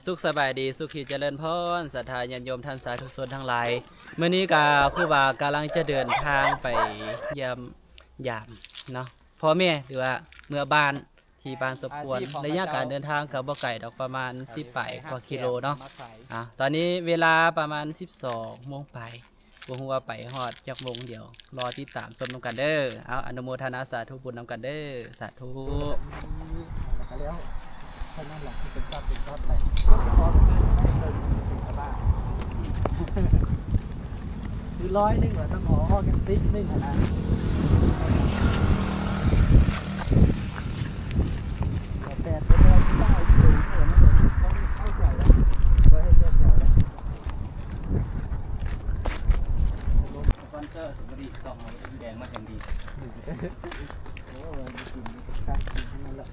สุขสบายดีสุขีเจริญพรศรัทธาญาติโยมท่านสาธุชนทั้งหลายเมื่อนี้กาครูบากำลังจะเดินทางไปเยี่ยมยามเนาะพ่อแม่หรือว่าเมื่อบ้านที่บ้านสมควรระยะการเดินทางกับบ่ไก่ดอกประมาณ18 กว่ากิโลเนาะตอนนี้เวลาประมาณ12 โมงไปบ่ฮู้ว่าไปฮอดจักโมงเดียวรอติดตามชมนำกันเด้อเอาอนุโมทนาสาธุบุญนำกันเด้อสาธุแล้วเท่านั้นแหละที่เป็นซับไปพอไม่เคยเป็นชาวบ้านคือ100 เหรอต้องขอกัน10 นะแต่เป็นอะไรที่ได้อยู่เหมือนกันต้องเข้าใจแล้วก็ให้แก้แถวแล้วสปอนเซอร์สุบดีต้องเอาแดงมาแทนดีโอ้ยกินกันกินทั้งนั้นแหละ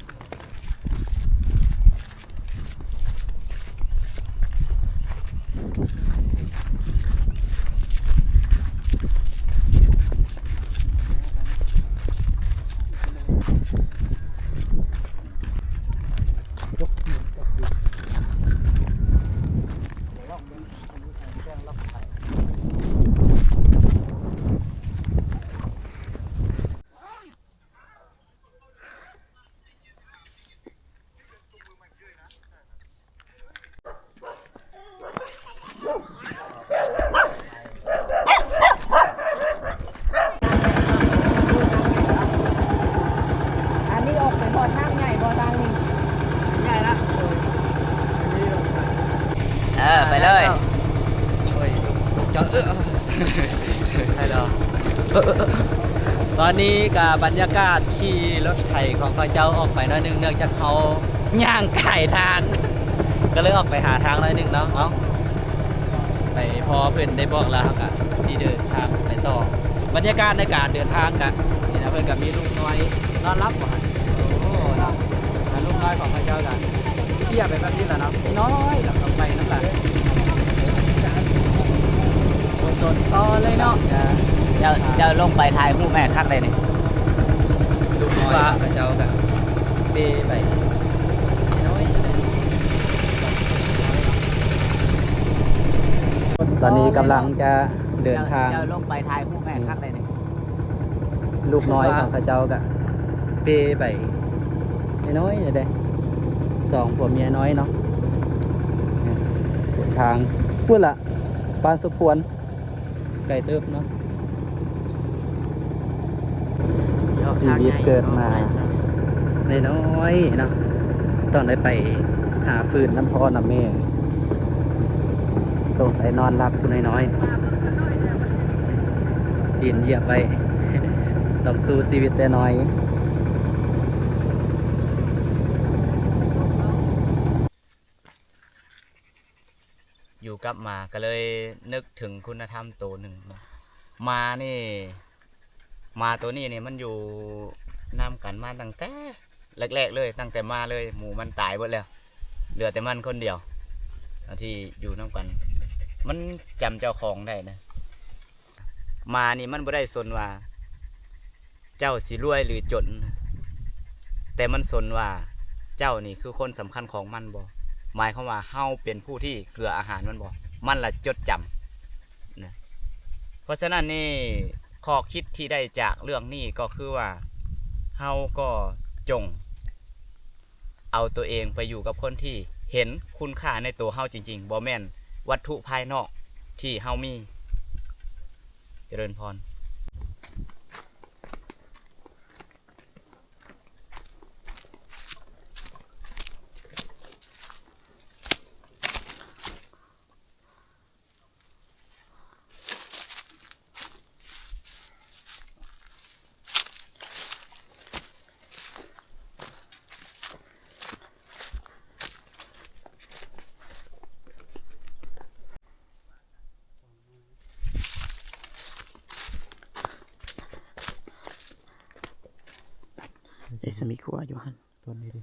ไปเลยใช่แล้วตอนนี้กับบรรยากาศขี่รถไถของข้าเจ้าออกไปน้อยนึงเนื่องจากเขาย่างไก่ทางก็เลยออกไปหาทางน้อยนึงเนาะเอาไปพอเพื่อนได้บอกแล้วครับสีเดินทางไปต่อบรรยากาศในการเดินทางกันนี่นะเพื่อนกับมีลูกน้อยนอนรับก่อนโอ้ลูกน้อยของข้าเจ้ากันเที่ยวไปแบบนี้แหละเนาะน้อยแล้วก็ไปนั่นแหละสดต่อเลยเนาะจะลงไปถ่ายคู่แม่คักเลยนี่ลูกน้อยข้าเจ้ากันเบไปน้อยตอนนี้กำลังจะเดินทางจะลงไปถ่ายคู่แม่คักเลยนี่ลูกน้อยของข้าเจ้ากันเบไปน้อยเด้สองผัวเมียน้อยเนาะทางพูดละบ้านสุพรไก่เติบเนาะชีวิตเกิดมาในน้อยเนาะต้องได้ไปหาฟืนน้ำพ่อน้ำแม่สงสัยนอนรับคุณน้อยดินเหยียบไปต้องสู้ชีวิตแต่น้อยอยู่กับมาก็เลยนึกถึงคุณธรรมตัวหนึ่งมานี่มาตัวนี้นี่มันอยู่นำกันมาตั้งแต่แรกๆเลยตั้งแต่มาเลยหมูมันตายหมดแล้วเหลือแต่มันคนเดียวที่อยู่นำกันมันจำเจ้าของได้นะมานี่มันบ่ได้สนว่าเจ้าสิรวยหรือจนแต่มันสนว่าเจ้านี่คือคนสำคัญของมันบ่หมายความว่าเฮาเป็นผู้ที่เกลืออาหารมันบ่มันละจดจำนะเพราะฉะนั้นนี่ข้อคิดที่ได้จากเรื่องนี้ก็คือว่าเฮาก็จงเอาตัวเองไปอยู่กับคนที่เห็นคุณค่าในตัวเฮาจริงๆบ่แม่นวัตถุภายนอกที่เฮามีเจริญพรสมิคัวอยู่หันต้นนี้ดิ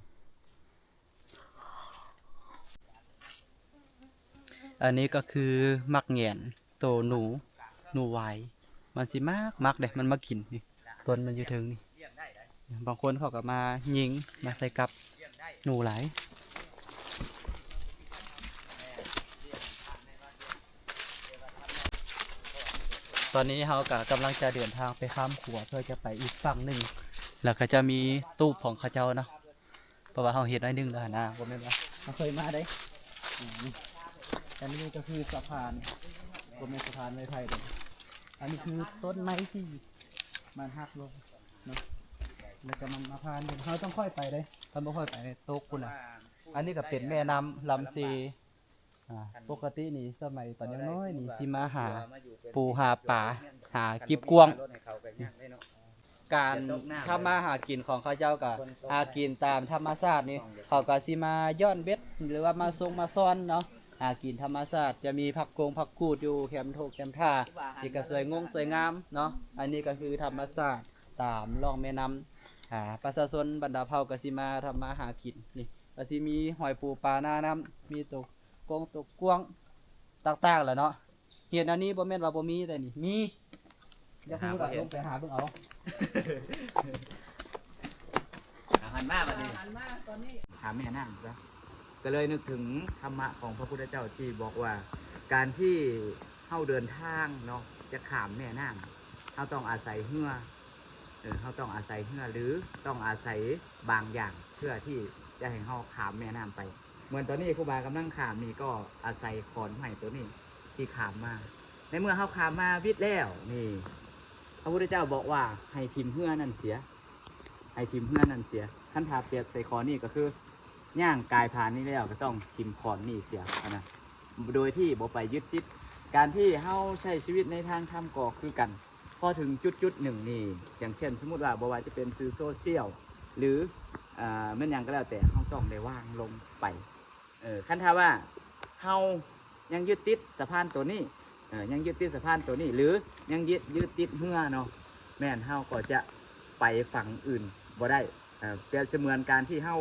อันนี้ก็คือมักแหงนโตหนูไว้มันสิมากเด็มันมากินนี่ต้นมันอยู่ถึงนี่บางคนเขาก็มายิงมาใส่กับหนูหลาย ตอนนี้เราก็กำลังจะเดินทางไปข้ามขัวเพื่อจะไปอีกฝั่งหนึ่งแล้วก็จะมีตู้ของเขาเจ้าเนาะเพราะว่าเราเห็นน้อยหนึงแล้วนะผมไม่ว่าเราเคยมาได้อันนี้ก็คือสะพานผมเป็นสะพานไม้ไผ่เลยอันนี้คือต้นไม้ที่มันหักลงเนาะแล้วก็มันมาพานเดี๋ยวเราต้องค่อยไปเลยถ้าไม่ค่อยไปในโต๊ะคุณล่ะอันนี้ก็เป็นแม่น้ำลำซีปกตินี่สมัยตอนยังน้อยนี่สิมาหาปูหาป่าหากิบกวง การทำมาหากินของเขาเจ้าก็หากินตามธรรมชาตินี่เขาก็สิมาย้อนเบ็ดหรือว่ามาทรงมาซ่อนเนาะหากินธรรมชาติจะมีผักกงผักกูดอยู่แคมโทกแคมท่าที่ก็สวยงงสวยงามเนาะอันนี้ก็คือธรรมชาติตามร่องแม่น้ำประชาชนบรรดาเผ่าก็สิมาทำมาหากินนี่ก็สิมีหอยปูปลาหน้าน้ำมีตกกงตกกวงต่างๆแหละเนาะเห็นอันนี้บ่แม่นว่าบ่มีแต่นี่มีเดี๋ยวคุณก็ลงไปหาเบิ่งเอา หันมาบัดนี้หาแม่นางซะก็เลยนึกถึงธรรมะของพระพุทธเจ้าที่บอกว่า การที่เฮาเดินทางเนาะจะข้ามแม่นางเฮาต้องอาศัยเรือเฮาต้องอาศัยเรือหรือต้องอาศัยบางอย่างเพื่อที่จะให้เฮาข้ามแม่น้ำไป เหมือนตอนนี้ครูบากำลังข้ามนี่ก็อาศัยขอนไม้ตัวนี้ที่ข้ามมาในเมื่อเฮาข้ามมาวิทย์แล้วนี่พระพุทธเจ้าบอกว่าให้ทิมเหือนั่นเสียให้ทิมเหือนั่นเสียขั้นทาเปรียบใส่ขอนนี่ก็คือย่างกายผ่านนี่แล้วก็ต้องทิมขอนนี่เสียนะโดยที่บ่ไปยึดติดการที่เฮาใช้ชีวิตในทางธรรมก็คือกันพอถึงจุดหนึ่งนี่อย่างเช่นสมมติว่าบ่ว่าจะเป็นสื่อโซเชียลหรือแม่นหยังก็แล้วแต่เฮาต้องได้วางลงไปขั้นทาว่าเฮายังยึดติดสะพานตัวนี้ยังยึดติดสะพานตัวนี้หรือยังยึดติดเหือเนาะแม่นเฮาก็จะไปฝั่งอื่นบ่ได้เปรียบเสมือนการที่เฮา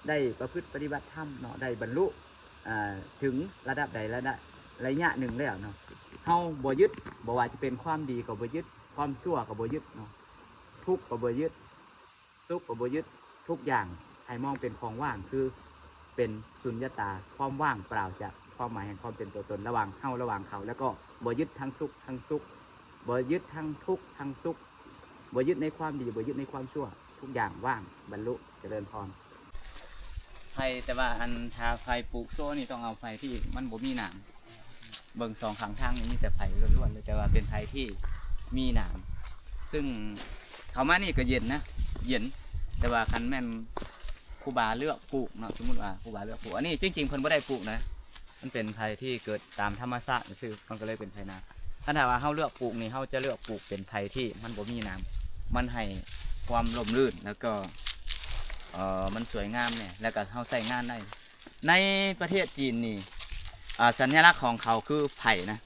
ได้ประพฤติปฏิบัติธรรมเนาะได้บรรลุถึงระดับใดระยะหนึ่งแล้วเนาะเฮาบ่ยึดบ่ว่าจะเป็นความดีก็บ่ยึดความชั่วก็บ่ยึดเนาะทุกข์ก็บ่ยึดสุขก็บ่ยึดทุกอย่างให้มองเป็นของว่างคือเป็นสุญญตาความว่างเปล่าจากความหมายแห่งความเป็นตัวตนระหว่างเฮาระหว่างเขาแล้วก็บ่ยึดทั้งสุขทั้งทุกข์บ่ยึดทั้งทุกข์ทั้งสุขบ่ยึดในความดีบ่ยึดในความชั่วทุกอย่างว่างบรรลุเจริญพรไฟแต่ว่าอันทาไฟปลูกโซ่นี่ต้องเอาไฟที่มันบ่มีหนามเบิ่งสองข้างทางนี่มีแต่ไฟล้วนๆเลยแต่ว่าเป็นไฟที่มีหนามซึ่งเขามานี่ก็เย็นนะเย็นแต่ว่าคันแม่นครูบาเลือกปลูกเนาะสมมุติว่าครูบาเลือกปลูกอันนี้จริงๆเพิ่นบ่ได้ปลูกนะมันเป็นไผ่ที่เกิดตามธรรมชาติซื่อมันก็เลยเป็นไผ่นาถ้าถามว่าเฮาเลือกปลูกนี่เฮาจะเลือกปลูกเป็นไผ่ที่มันบ่มีน้ำมันให้ความร่มรื่นแล้วก็มันสวยงามเนี่ยแล้วก็เฮาใช้งานได้ในประเทศจีนนี่สัญลักษณ์ของเขาคือไผ่นะ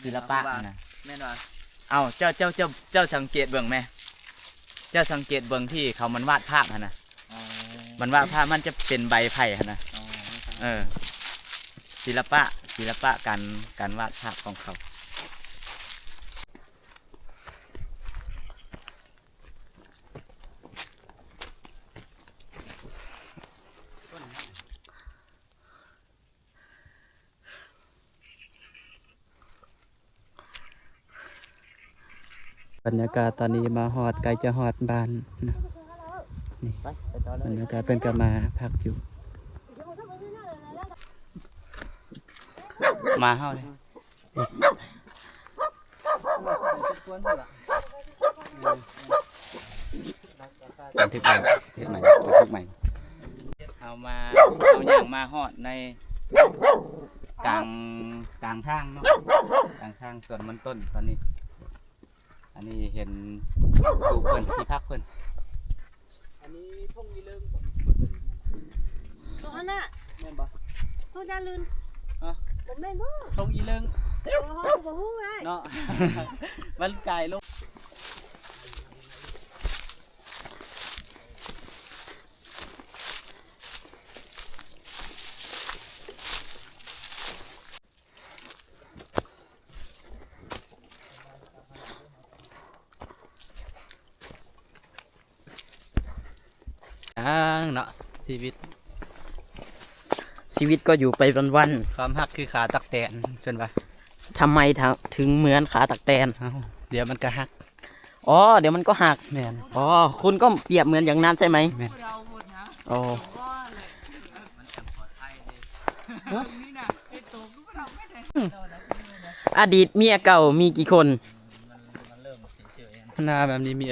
ศิลปะนะแม่นว่าเอาเจ้าสังเกตเบิ่งแม่เจ้าสังเกตเบิ่งที่เขามันวาดภาพหั่นน่ะมันวาดภาพมันจะเป็นใบไผ่หั่นน่ะศิลปะการวาดภาพของเขาบรรยากาศตอนนี้มาฮอดใกล้จะฮอดบ้านนะนี่บรรยากาศเป็นกันมาพักอยู่มาเฮาเลยบันทึกใหม่เอาอย่างมาฮอดในกลางทางเนาะกลางทางส่วนมันต้นตอนนี้อันนี้เห็นตูเพิ่นที่พักเพิ่นอันนี้ทุ่งอีเลิงตรงนั้นน่ะ แม่นบ่ ทุ่งยาลืน ผมแม่นบ่ ทุ่งอีเลิง โอ้โหบ่ฮู้ได้ เนาะ มันไกลลงเนาะชีวิตก็อยู่ไปวันๆความฮักคือขาตักแตนจนว่า ทำไมถึงเหมือนขาตักแตน เอ้าเดี๋ยวมันก็หัก อ๋อเดี๋ยวมันก็หัก แม่น อ๋อคุณก็เปรียบเหมือนอย่างนั้นใช่ไหม แม่น อ๋ออดีตเมียเก่ามีกี่คน หน้าแบบนี้มี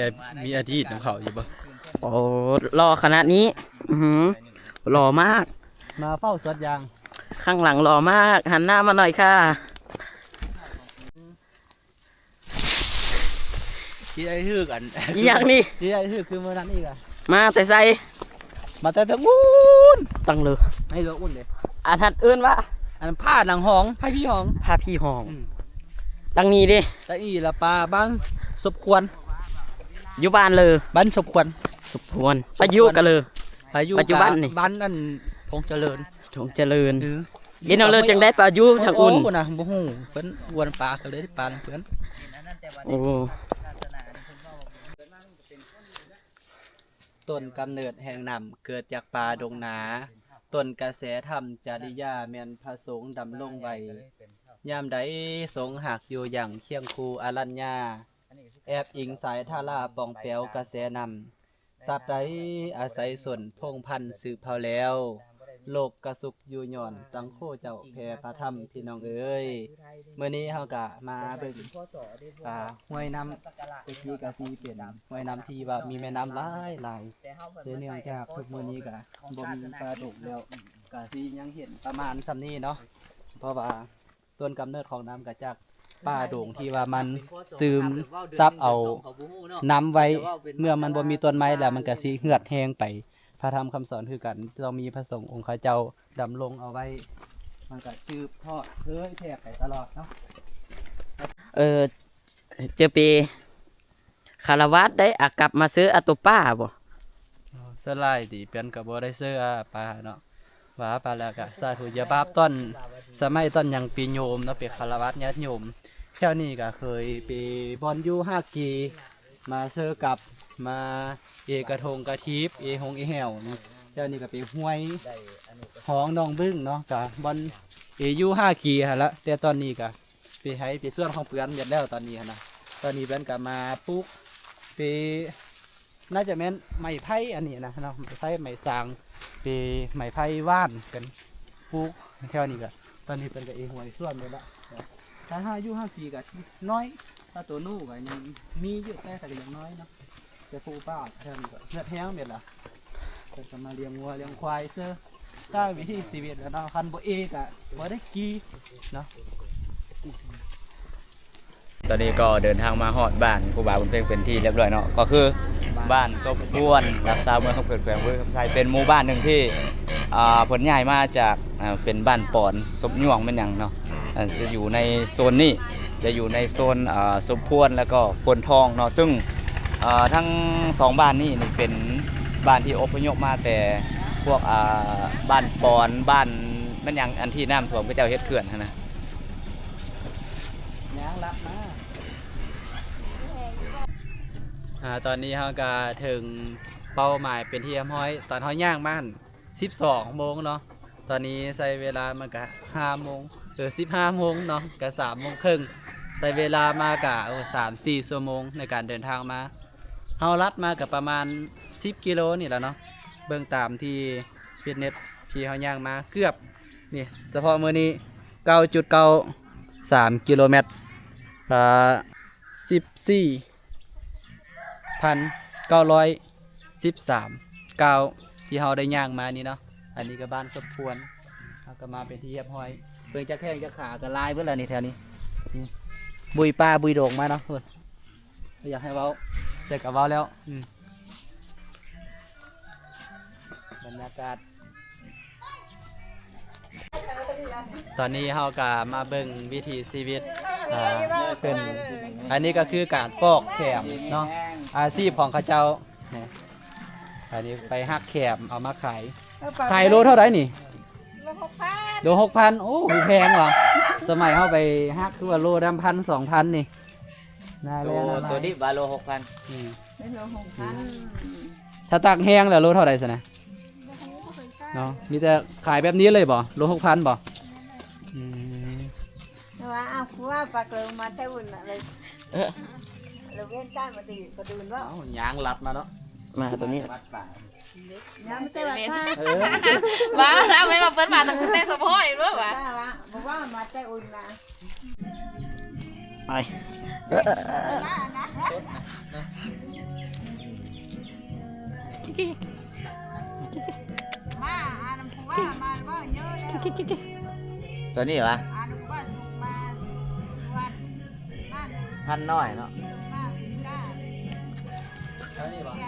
อดีตของเขาอยู่บ่ โอ้รอขนาดนี้ อือหือหล่อมาก มาเฝ้าสวนยาง ข้างหลังหล่อมาก หันหน้ามาหน่อยค่ะ ที่ไอ้ฮือกัน อีหยังนี่ ที่ไอ้ฮือคือมื้อนั้นอีกอ่ะ มาแต่ใส่ มาแต่ทั้งอู้น ตั้งเลย ไม่เหลืออุ่นเลย อันทัดเอื้นว่า อันผ้าหนังหองไผพี่หอง พาพี่ห้อง อืม ดังนี้ดิ แต่อีละปลาบ้านสมควร อยู่บ้านเลย บ้านสมควร สุพรไปอยู่กันเลย อายุ ปัจจุบันนี่ บ้านนั่นทงเจริญ ถงเจริญ หรือ เย็นเอาเลยจังได้ปลาอยู่ทางอุ่น โนะบ่ฮู้เพิ่นอวนปลาก็เลยได้ปลาเพิ่น โอ้ ต้นกำเนิดแห่งน้ำเกิดจากป่าดงนาต้นกระแสธรรมจริยาแม่นพระสงฆ์ดำรงไว้ยามใดสงฆ์หักอยู่อย่างเคียงคูอรัญญาแอบอิงสายทาราปองแปวกระแสนำสัตว์ใดอาศัยส่วนพงพันธุ์สืบเผาแล้ว โลกกระสุกอยู่หย่อนสังโฆเจ้าแผ่พระธรรมพี่น้องเอ้ยเมื่อนี้เฮากะมาเบิ่งห้วยน้ำตะกี้กะสิเป็นห้วยน้ำที่ว่ามีแม่น้ำหลายเนื่องจากทุกมื้อนี้กะบ่มีปลาดุกแล้วกะสิยังเห็นประมาณส่ำนี้เนาะเพราะว่าต้นกำเนิดของน้ำก็จากป่าโด่งที่ว่ามันซึมซับเอาน้ำไว้เมื่อมันบ่มีต้นไม้แล้วมันก็สิเหือดแห้งไป พระธรรมคำสอนคือกันต้องมีพระสงฆ์องค์ข้าเจ้าดำรงเอาไว้ มันก็สืบทอดแผ่ไปตลอดเนาะ เจอปีคารวาสได้อากลับมาซื้ออัตุป้าบ่ สลายดีเปลี่ยนกับบ่ได้เสื้อปลาเนาะว่าปลาแล้วก็สาธุยาบาปต้นสมัยต้นยังปีโยมเนาะเป็นคารวะญาติโยมแถวนี้ก็เคยไปบอนอยู่5กีมาเสื้อกับมาเอกระทงกระทิบเอหงเอแหวนี่แถวนี้ก็ไปห้วยหองหนองบึ้งเนาะก็บอนเออยู่5กีหั่นละแต่ตอนนี้ก็ไปให้ไปส่วนของเพื่อนเบิดแล้วตอนนี้หั่นนะตอนนี้เพิ่นก็มาปลูกไป น่าจะแม่นไม้ไผ่อันนี้นะเนาะไม้ไผ่ไม้สางปีไม้ไผ่ว่านกันปลูกแถวนี้ก็ตอนนี้เป็นก็เองหวยส่วนหมดละถ้า5 อายุ 5 ปีก็น้อยถ้าตัวนู้ก็ยังมีอยู่แต่ก็ยังน้อยเนาะแต่ปลูกป้าแถวนี้ก็เลือดแห้งเม็ดละก็จะมาเลี้ยงวัวเลี้ยงควายเสื้อถ้าวิธีชีวิตแล้วเนาะคันบ่เอกอ่ะบ่ได้กี่เนาะ ตอนนี้ก็เดินทางมาฮอดบ้านครูบาบุญเพ็งเป็นที่เรียบร้อยเนาะก็คือบ้านศพพวนรักษาเมืองคำเกิดแขวงห้วยคำไซเป็นหมู่บ้านหนึ่งที่ผลใหญ่มาจากเป็นบ้านปอนศพย่วงเป็นอย่างเนาะจะอยู่ในโซนนี้จะอยู่ในโซนศพพวนแล้วก็พวนทองเนาะซึ่งทั้งสองบ้านนี่เป็นบ้านที่อพยพมาแต่พวกบ้านปอนบ้านมันอย่างอันที่น้ำท่วมก็เจ้าเฮ็ดเขื่อนนะ ย่างละมาตอนนี้เราก็ถึงเป้าหมายเป็นที่เรียบร้อยตอนเราย่างมา12 โมงเนาะตอนนี้ใช้เวลามันก็5 โมง15 โมงเนาะก็3 โมงครึ่งใช้เวลามากะ3-4 ชั่วโมงในการเดินทางมาเราลัดมากับประมาณ10 กิโลนี่แหละเนาะเบิ่งตามที่ฟิตเนสที่เราย่างมาเกือบนี่เฉพาะมื้อนี้ 9.93 กิโลเมตร14,913 ก้าวที่เราได้ย่างมานี่เนาะอันนี้ก็บ้านสมควรเราก็มาเป็นที่เรียบร้อยเพิ่งจะแข้งจะขาก็ลายเพิ่นแล้วนี่แถวนี้นี่บุยปลาบุยโด่งมาเนาะเพิ่นอยากให้เว้าแต่ก็เว้าแล้วบรรยากาศตอนนี้เราก็มาเบิ่งวิถีชีวิตเป็นอันนี้ก็คือการปอกแขมเนาะอาชีพของเขาเจ้าเนี่ยอันนี้ไปหักแขมเอามาขายโลเท่าไหร่นี่โล 6,000 โอ้แพงว่ะสมัยเข้าไปหักคือว่าโลดำ1,000-2,000นี่น่าแลน่า ตัวนี้บาโล ถ้าตักแห้งแล้วโลเท่าไหร่สินะเนาะมีแต่ขายแบบนี้เลยบ่โล 6,000 บ่ แต่ว่าเอา ผัวปากเลิงมาแต่อุ่นอะไรเราเว้นใต้มาดีกระดูนว่า เอ้ายางลัดมาเนาะ มาตัวนี้ วัดป่า น้ำแต่ว่าถ้า เออ ว้าแล้วไม่มาเปิ้นมาตั้งแต่สะพ้อยรู้ป่ะ บอกว่ามาแต่อุ่นนะ ไป มาอ่านผัวมาว่าเยอะแล้ว ตัวนี้วะ อ่านผัวสุกมาวันมาเลย พันน้อยเนาะ มาปีหน้า เท่านี้บ่ แก